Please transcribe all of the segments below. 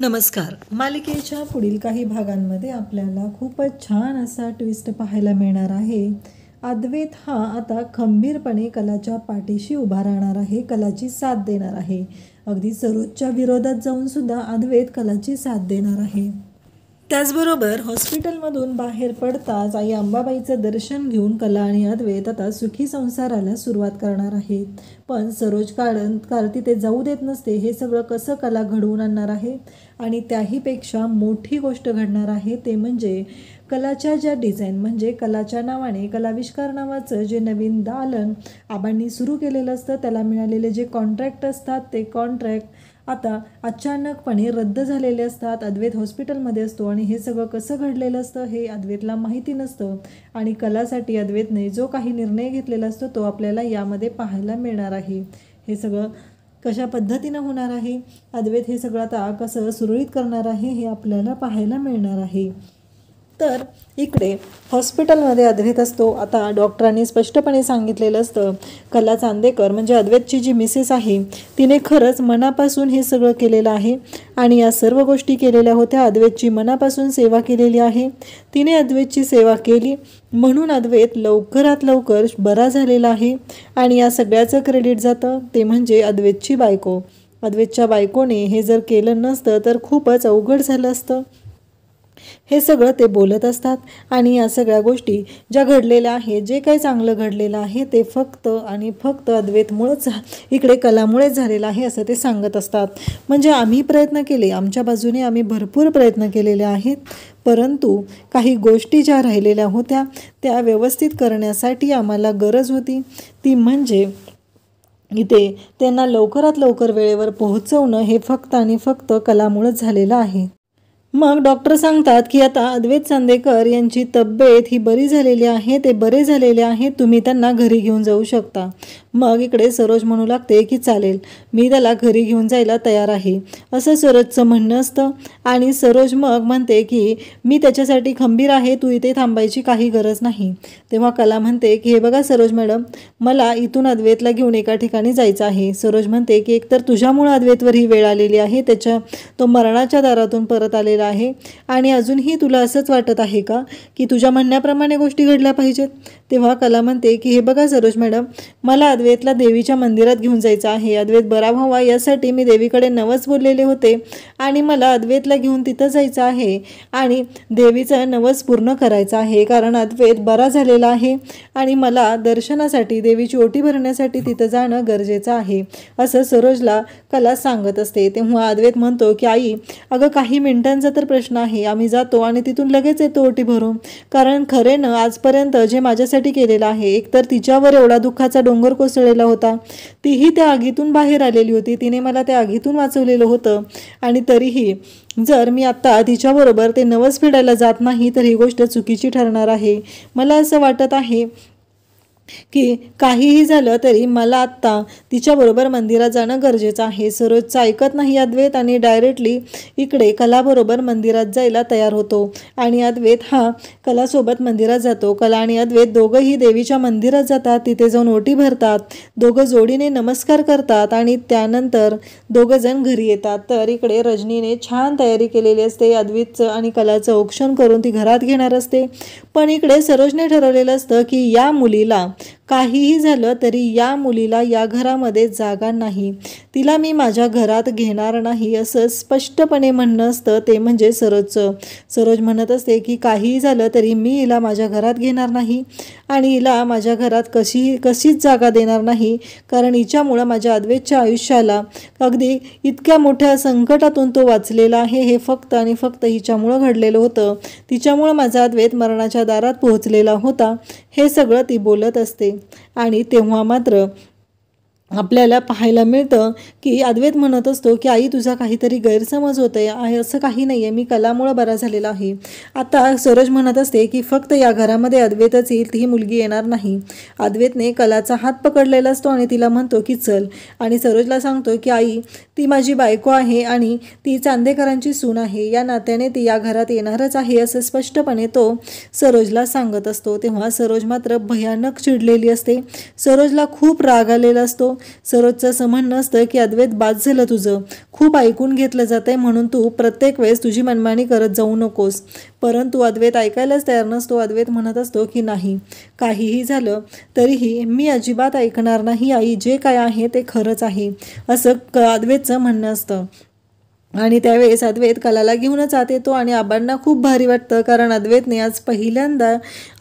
नमस्कार. मालिकेच्या पुढील काही भागांमध्ये आपल्याला खूपच छान असा ट्विस्ट पाहायला मिळणार आहे. अद्वैत हा आता खंबीरपणे कलाच्या पाठीशी उभा राहणार आहे, कलाची साथ देणार आहे. अगदी सरोजच्या विरोधात जाऊन सुद्धा अद्वैत कलाची साथ देणार आहे. त्याचबरोबर हॉस्पिटलमधून बाहेर पडताच आई अंबाबाईचं दर्शन घेऊन कला आणि अद्वैत आता सुखी संसाराला सुरुवात करणार आहेत. पण सरोज तिथे जाऊ देत नसते. हे सगळं कसं कला घडवून आणणार आहे आणि त्याहीपेक्षा मोठी गोष्ट घडणार आहे ते म्हणजे कलाच्या ज्या डिझाईन म्हणजे कलाच्या नावाने कलाविष्कार नावाचं जे नवीन दालन आबांनी सुरू केलेलं असतं, त्याला मिळालेले जे कॉन्ट्रॅक्ट असतात ते कॉन्ट्रॅक्ट आता अचानकपणे रद्द झालेले असतात. अद्वैत हॉस्पिटलमध्ये असतो आणि हे सगळं कसं घडलेलं असतं हे अद्वैतला माहिती नसतं आणि कलासाठी अद्वैतने जो काही निर्णय घेतलेला असतो तो आपल्याला यामध्ये पाहायला मिळणार आहे. हे सगळं कशा पद्धतीनं होणार आहे, अद्वैत हे सगळं आता कसं सुरळीत करणार आहे हे आपल्याला पाहायला मिळणार आहे. तर इकडे हॉस्पिटलमध्ये अद्वैत असतो. आता डॉक्टरांनी स्पष्टपणे सांगितलेलं असतं कला चांदेकर म्हणजे अद्वैतची जी मिसेस आहे तिने खरंच मनापासून हे सगळं केलेलं आहे आणि या सर्व गोष्टी केलेल्या होत्या. अद्वैतची मनापासून सेवा केलेली आहे. तिने अद्वैतची सेवा केली म्हणून अद्वैत लवकरात लवकर बरा झालेला आहे आणि या सगळ्याचं क्रेडिट जातं ते म्हणजे अद्वैतची बायको. अद्वैतच्या बायकोने हे जर केलं नसतं तर खूपच अवघड झालं असतं. हे सगळं ते बोलत असतात आणि या सगळ्या गोष्टी ज्या घडलेल्या आहेत, जे काही चांगलं घडलेलं आहे ते फक्त आणि फक्त अद्वैतमुळेच इकडे कलामुळेच झालेलं आहे असं ते सांगत असतात. म्हणजे आम्ही प्रयत्न केले, आमच्या बाजूने आम्ही भरपूर प्रयत्न केलेले आहेत, परंतु काही गोष्टी ज्या राहिलेल्या होत्या त्या व्यवस्थित करण्यासाठी आम्हाला गरज होती. ती म्हणजे इथे त्यांना लवकरात लवकर वेळेवर पोहोचवणं हे फक्त आणि फक्त कलामुळेच झालेलं आहे. मग डॉक्टर सांगतात की आता अद्वैत चांदेकर यांची तब्येत ही बरी झालेली आहे, ते बरे झालेले आहेत, तुम्ही त्यांना घरी घेऊन जाऊ शकता. मग इकडे सरोज म्हणू लागते की चालेल, मी त्याला घरी घेऊन जायला तयार आहे असं सरोजचं म्हणणं असतं. आणि सरोज मग म्हणते की मी त्याच्यासाठी खंबीर आहे, तू इथे थांबायची काही गरज नाही. तेव्हा कला म्हणते की हे बघा सरोज मॅडम, मला इथून अद्वैतला घेऊन एका ठिकाणी जायचं आहे. सरोज म्हणते की एकतर तुझ्यामुळं अद्वैतवर ही वेळ आलेली आहे, तो मरणाच्या दारातून परत आलेला आहे आणि अजूनही तुला असंच वाटत आहे का की तुझ्या म्हणण्याप्रमाणे गोष्टी घडल्या पाहिजेत. तेव्हा कला म्हणते की हे बघा सरोज मॅडम, मला अद्वैतला देवीच्या मंदिरात घेऊन जायचं आहे. अद्वैत बरा व्हावा यासाठी मी देवीकडे नवस बोललेले होते आणि मला अद्वैतला घेऊन तिथं जायचं आहे आणि देवीचं नवस पूर्ण करायचं आहे, कारण अद्वैत बरा झालेला आहे आणि मला दर्शनासाठी देवीची ओटी भरण्यासाठी तिथं जाणं गरजेचं आहे असं सरोजला कला सांगत असते. तेव्हा अद्वैत म्हणतो की आई, अगं काही मिनिटांचा तर प्रश्न आहे, आम्ही जातो आणि तिथून लगेच येतो ओटी भरून. कारण खरेनं आजपर्यंत जे माझ्यासाठी केलेलं आहे, एकतर तिच्यावर एवढा दुःखाचा डोंगर कोसळलेला होता, तीही त्या आगीतून बाहेर आलेली होती, तिने मला त्या आगीतून वाचवलेलं होतं आणि तरीही जर मी आत्ता तिच्याबरोबर ते नवस फेडायला जात नाही तर ही गोष्ट चुकीची ठरणार आहे. मला असं वाटत आहे की काहीही झालं तरी मला आत्ता तिच्याबरोबर मंदिरात जाणं गरजेचं आहे. सरोजचं ऐकत नाही अद्वैत आणि डायरेक्टली इकडे कलाबरोबर मंदिरात जायला तयार होतो आणि अद्वैत हा कलासोबत मंदिरात जातो. कला आणि अद्वैत दोघंही देवीच्या मंदिरात जातात, तिथे जाऊन ओटी भरतात, दोघं जोडीने नमस्कार करतात आणि त्यानंतर दोघंजण घरी येतात. तर इकडे रजनीने छान तयारी केलेली असते, अद्वैतचं आणि कलाचं औक्षण करून ती घरात घेणार असते. पण इकडे सरोजने ठरवलेलं असतं की या मुलीला काहीही झालं तरी या मुलीला या घरामध्ये जागा नाही, तिला मी माझ्या घरात घेणार नाही असं स्पष्टपणे म्हणणं असतं ते म्हणजे सरोजचं. सरोज म्हणत असते की काहीही झालं तरी मी हिला माझ्या घरात घेणार नाही आणि हिला माझ्या घरात कशीच जागा देणार नाही, कारण हिच्यामुळं माझ्या अद्वैतच्या आयुष्याला अगदी इतक्या मोठ्या संकटातून तो वाचलेला आहे. हे फक्त आणि फक्त हिच्यामुळं घडलेलं होतं, तिच्यामुळं माझा अद्वैत मरणाच्या दारात पोहोचलेला होता. हे सगळं ती बोलत असते आणि तेव्हा मात्र आपल्याला पाहायला मिळतं की अद्वैत म्हणत असतो की आई, तुझा काहीतरी गैरसमज होतोय आहे, असं काही नाही आहे, मी कलामुळं बरा झालेला आहे. आता सरोज म्हणत असते की फक्त या घरामध्ये अद्वैतच येईल, ती मुलगी येणार नाही. अद्वैतने कलाचा हात पकडलेला असतो आणि तिला म्हणतो की चल, आणि सरोजला सांगतो की आई, ती माझी बायको आहे आणि ती चांदेकरांची सून आहे, या नात्याने ती या घरात येणारच आहे असं स्पष्टपणे तो सरोजला सांगत असतो. तेव्हा सरोज मात्र भयानक चिडलेली असते, सरोजला खूप राग आलेला असतो सरोजचं असं म्हणणं असतं की अद्वैत बाद झालं तुझं, खूप ऐकून घेतलं जातंय म्हणून तू प्रत्येक वेळेस तुझी मनमानी करत जाऊ नकोस. परंतु अद्वैत ऐकायलाच तयार नसतो. अद्वैत म्हणत असतो की नाही, काहीही झालं तरीही मी अजिबात ऐकणार नाही आई, जे काय आहे ते खरंच आहे, असं अद्वैतचं म्हणणं असतं. आणि त्यावेळेस अद्वैत कलाला घेऊनच आत येतो आणि आबांना खूप भारी वाटतं, कारण अद्वैतने आज पहिल्यांदा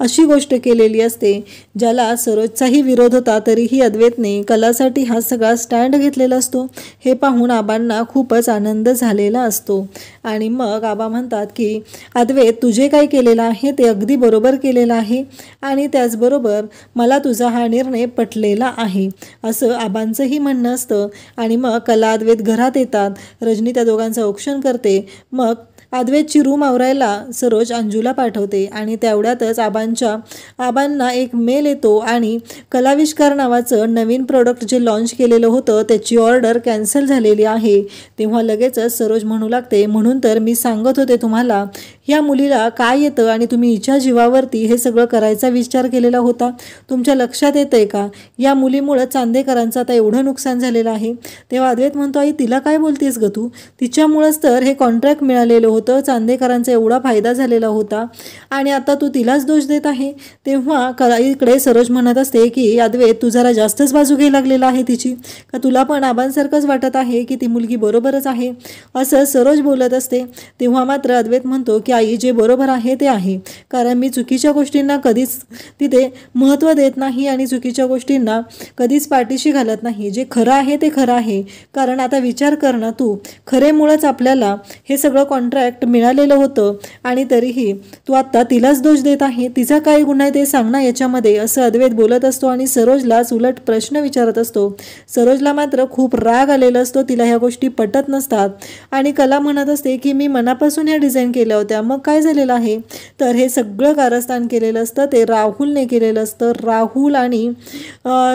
अशी गोष्ट केलेली असते ज्याला सरोजचाही विरोध होता, तरीही अद्वैतने कलासाठी हा सगळा स्टँड घेतलेला असतो. हे पाहून आबांना खूपच आनंद झालेला असतो. आणि मग आबा म्हणतात की अद्वैत, तुझे काय केलेलं आहे ते अगदी बरोबर केलेलं आहे आणि त्याचबरोबर मला तुझा हा निर्णय पटलेला आहे, असं आबांचंही म्हणणं असतं. आणि मग कला अद्वैत घरात येतात. रजनी त्या दोघांचं औक्षण करते. मग अद्वैतची रूम आवरायला सरोज अंजूला पाठवते आणि तेवढ्यातच आबांना एक मेल येतो आणि कलाविष्कार नावाचं नवीन प्रोडक्ट जे लॉन्च केलेलं होतं त्याची ऑर्डर कॅन्सल झालेली आहे. तेव्हा लगेचच सरोज म्हणू लागते, म्हणून तर मी सांगत होते तुम्हाला, ह्या मुलीला काय येतं आणि तुम्ही हिच्या जीवावरती हे सगळं करायचा विचार केलेला होता. तुमच्या लक्षात येतंय का, या मुलीमुळं चांदेकरांचं आता एवढं नुकसान झालेलं आहे. तेव्हा अद्वैत म्हणतो, आई तिला काय बोलतेस ग तू, तिच्यामुळंच तर हे कॉन्ट्रॅक्ट मिळालेलं होतं, चांदेकरांचा एवढा फायदा झालेला होता आणि आता तू तिलाच दोष देत आहे. तेव्हा इकडे सरोज म्हणत असते की अद्वैत, तू जरा जास्तच बाजू घ्यायला लागलेला आहे तिची, का तुला पण आबांसारखंच वाटत आहे की ती मुलगी बरोबरच आहे, असं सरोज बोलत असते. तेव्हा मात्र अद्वैत म्हणतो की आई, जे बरोबर आहे ते आहे, कारण मी चुकीच्या गोष्टींना कधीच तिथे महत्त्व देत नाही आणि चुकीच्या गोष्टींना कधीच पाठीशी घालत नाही. जे खरं आहे ते खरं आहे. कारण आता विचार कर ना तू, खरेमुळंच आपल्याला हे सगळं कॉन्ट्रॅक्ट मिळालेलं होतं आणि तरीही तू आत्ता तिलाच दोष देत आहे. तिचा काय गुन्हा आहे ते सांग ना याच्यामध्ये, असं अद्वैत बोलत असतो आणि सरोजलाच उलट प्रश्न विचारत असतो. सरोजला मात्र खूप राग आलेला असतो, तिला ह्या गोष्टी पटत नसतात. आणि कला म्हणत असते की मी मनापासून ह्या डिझाईन केल्या होत्या, मग काय झालेलं आहे, तर हे सगळं कारस्थान केलेलं असतं ते राहुलने केलेलं असतं. राहुल आणि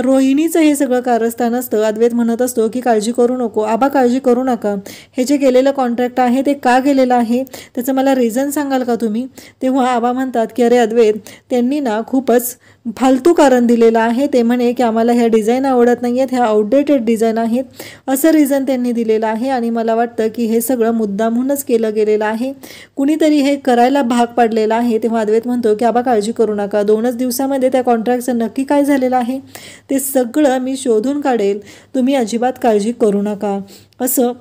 रोहिणीचं हे सगळं कारस्थान असतं. अद्वैत म्हणत असतो की काळजी करू नको आबा, काळजी करू नका, हे जे केलेलं कॉन्ट्रॅक्ट आहे ते का केलेलं आहे त्याचं मला रिझन सांगाल का तुम्ही. तेव्हा आबा म्हणतात की अरे अद्वैत, त्यांनी ना खूपच फालतू कारण दिलेलं आहे. ते म्हणे की आम्हाला ह्या डिझाईन आवडत नाही आहेत, ह्या आउटडेटेड डिझाईन आहेत, असं रिझन त्यांनी दिलेलं आहे. आणि मला वाटतं की हे सगळं मुद्दामहूनच केलं गेलेलं आहे, कुणीतरी हे करायला भाग पाडलेलं आहे. तेव्हा अद्वैत म्हणतो की आबा काळजी करू नका, 2च दिवसामध्ये त्या कॉन्ट्रॅक्टचं नक्की काय झालेलं आहे ते सगळं मी शोधून काढेल, तुम्ही अजिबात काळजी करू नका, असं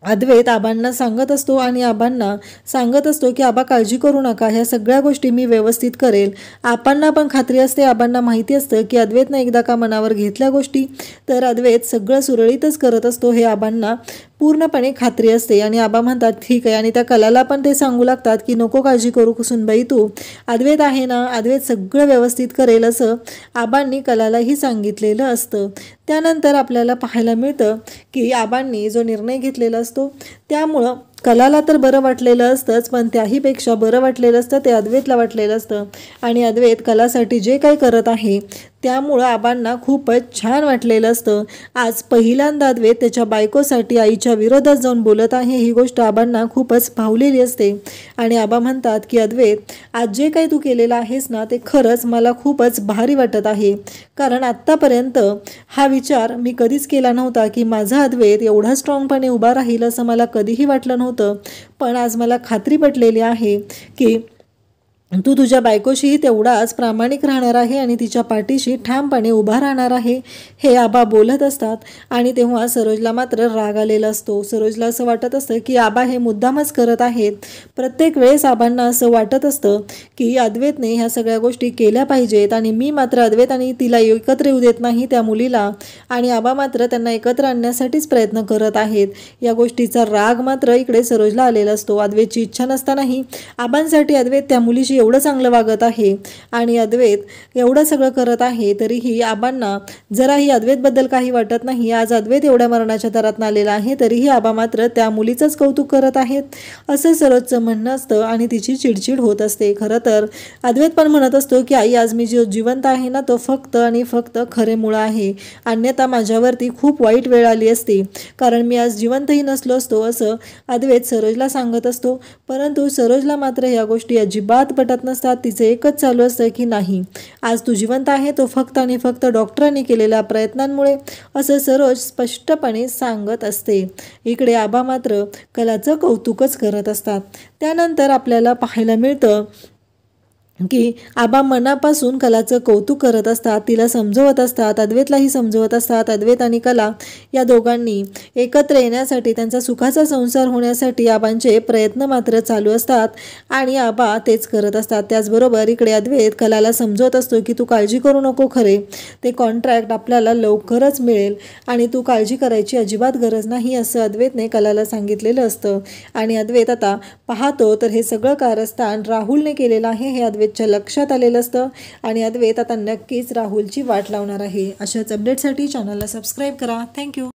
अद्वैत आबांना सांगत असतो. आणि आबांना सांगत असतो की आबा काळजी करू नका, ह्या सगळ्या गोष्टी मी व्यवस्थित करेल. आबांना पण खात्री असते, आबांना माहिती असतं की अद्वैतनं एकदा का मनावर घेतल्या गोष्टी तर अद्वैत सगळं सुरळीतच करत असतो, हे आबांना पूर्णपणे खात्री असते. आणि आबा म्हणतात ठीक आहे. आणि त्या कलाला पण ते सांगू लागतात की नको काळजी करू सुनबाई तू, अद्वैत आहे ना, अद्वैत सगळं व्यवस्थित करेल, असं आबांनी कलालाही सांगितलेलं असतं. त्यानंतर आपल्याला पाहायला मिळतं की आबांनी जो निर्णय घेतलेला असतो त्यामुळं कलाला तर बरं वाटलेलं असतंच, पण त्याहीपेक्षा बरं वाटलेलं असतं ते अद्वैतला वाटलेलं असतं. आणि अद्वैत कलासाठी जे काही करत आहे त्यामुळं आबांना खूपच छान वाटलेलं असतं. आज पहिल्यांदा अद्वैत त्याच्या बायकोसाठी आईच्या विरोधात जाऊन बोलत आहे, ही गोष्ट आबांना खूपच भावलेली असते. आणि आबा म्हणतात की अद्वैत, आज जे काही तू केलेलं आहेस ना ते खरंच मला खूपच भारी वाटत आहे, कारण आत्तापर्यंत हा विचार मी कधीच केला नव्हता की माझा अद्वैत एवढा स्ट्रॉंगपणे उभा राहील, असं मला कधीही वाटलं नव्हतं. पण आज मला खात्री पटलेली आहे की तू तुझ्या बायकोशीही तेवढाच प्रामाणिक राहणार आहे आणि तिच्या पाठीशी ठामपणे उभा राहणार आहे, हे आबा बोलत असतात. आणि तेव्हा सरोजला मात्र राग आलेला असतो. सरोजला असं वाटत असतं की आबा हे मुद्दामच करत आहेत. प्रत्येक वेळेस आबांना असं वाटत असतं की अद्वैतने ह्या सगळ्या गोष्टी केल्या पाहिजेत आणि मी मात्र अद्वैत आणि तिला एकत्र येऊ देत नाही त्या मुलीला, आणि आबा मात्र त्यांना एकत्र आणण्यासाठीच प्रयत्न करत आहेत. या गोष्टीचा राग मात्र इकडे सरोजला आलेला असतो. अद्वैतची इच्छा नसतानाही आबांसाठी अद्वैत त्या मुलीशी एवढं चांगलं वागत आहे आणि अद्वैत एवढं सगळं करत आहे, तरीही आबांना जराही अद्वैतबद्दल काही वाटत नाही. आज अद्वैत एवढ्या मरणाच्या दारात आलेला आहे तरीही आबा मात्र त्या मुलीचंच कौतुक करत आहेत, असं सरोजचं म्हणणं असतं आणि तिची चिडचिड होत असते. खरं तर अद्वैत पण म्हणत असतो की आई, आज मी जो जिवंत आहे ना तो फक्त आणि फक्त खरेमुळं आहे, अन्यथा माझ्यावरती खूप वाईट वेळ आली असती, कारण मी आज जिवंतही नसलो असतो, असं अद्वैत सरोजला सांगत असतो. परंतु सरोजला मात्र या गोष्टी अजिबात पटत वाटत नसतात, तिचे एकच चालू असतं की नाही, आज तू जिवंत आहे तो फक्त आणि फक्त डॉक्टरांनी केलेल्या प्रयत्नांमुळे, असं सरोज स्पष्टपणे सांगत असते. इकडे आबा मात्र कलाचं कौतुकच करत असतात. त्यानंतर आपल्याला पाहायला मिळतं की आबा मनापासून कलाचं कौतुक करत असतात, तिला समजवत असतात, अद्वैतलाही समजवत असतात. अद्वैत आणि कला या दोघांनी एकत्र येण्यासाठी, त्यांचा सुखाचा संसार होण्यासाठी आबांचे प्रयत्न मात्र चालू असतात आणि आबा तेच करत असतात. त्याचबरोबर इकडे अद्वैत कलाला समजवत असतो की तू काळजी करू नको, खरे ते कॉन्ट्रॅक्ट आपल्याला लवकरच मिळेल आणि तू काळजी करायची अजिबात गरज नाही, असं अद्वैतने कलाला सांगितलेलं असतं. आणि अद्वैत आता पाहतो तर हे सगळं कारस्थान राहुलने केलेलं आहे हे अद्वैतच्या लक्षात आलेलं असतं आणि अद्वैत आता नक्कीच राहुलची वाट लावणार आहे. अशाच अपडेटसाठी चॅनलला सबस्क्राईब करा. थँक्यू.